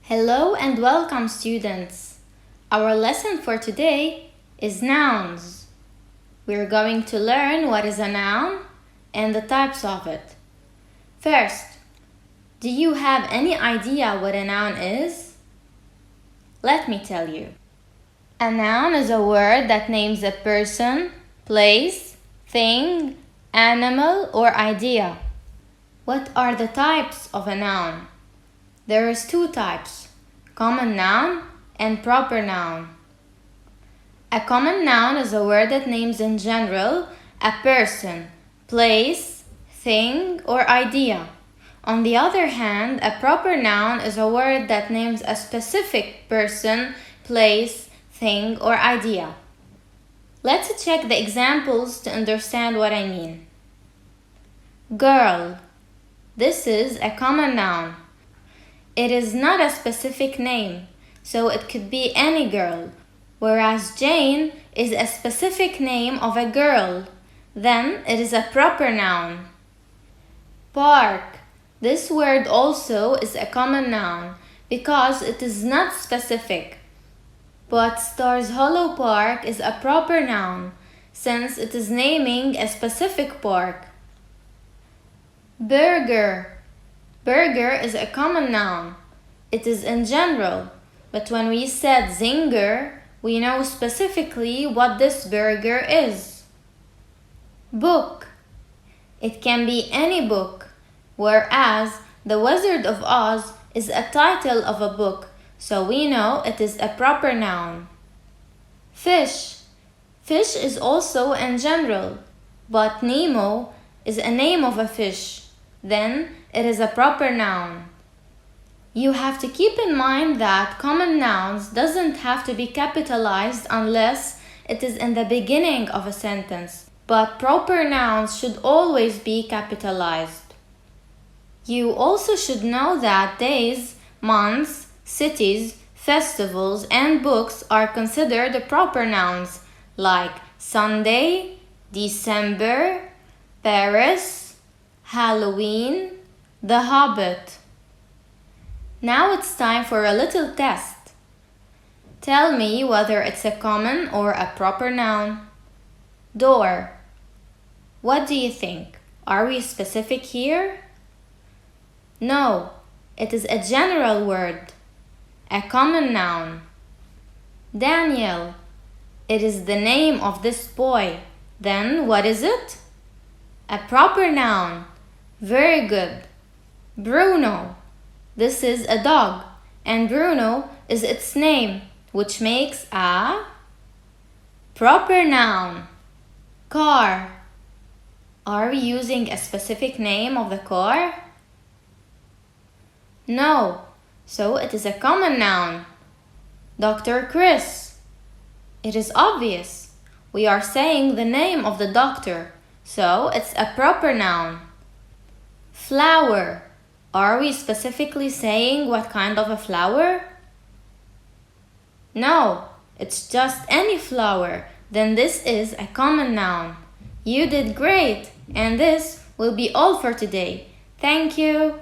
Hello and welcome, students. Our lesson for today is nouns. We're going to learn what is a noun and the types of it. First, do you have any idea what a noun is? Let me tell you. A noun is a word that names a person, place, thing, animal, or idea. What are the types of a noun? There is two types, common noun and proper noun. A common noun is a word that names in general a person, place, thing, or idea. On the other hand, a proper noun is a word that names a specific person, place, thing, or idea. Let's check the examples to understand what I mean. Girl. This is a common noun. It is not a specific name, so it could be any girl, whereas Jane is a specific name of a girl. Then it is a proper noun. Park. This word also is a common noun because it is not specific. But Stars Hollow Park is a proper noun since it is naming a specific park. Burger. Burger is a common noun. It is in general, but when we said zinger, we know specifically what this burger is. Book. It can be any book, whereas The Wizard of Oz is a title of a book, so we know it is a proper noun. Fish. Fish is also in general, but Nemo is a name of a fish. Then it is a proper noun. You have to keep in mind that common nouns doesn't have to be capitalized unless it is in the beginning of a sentence, but proper nouns should always be capitalized. You also should know that days, months, cities, festivals, and books are considered proper nouns like Sunday, December, Paris, Halloween, The Hobbit. Now it's time for a little test. Tell me whether it's a common or a proper noun. Door. What do you think? Are we specific here? No, it is a general word, a common noun. Daniel. It is the name of this boy. Then what is it? A proper noun. Very good. Bruno. This is a dog, and Bruno is its name, which makes a proper noun. Car. Are we using a specific name of the car? No, so it is a common noun. Dr. Chris. It is obvious. We are saying the name of the doctor, so it's a proper noun. Flower. Are we specifically saying what kind of a flower? No, it's just any flower. Then this is a common noun. You did great, and this will be all for today. Thank you.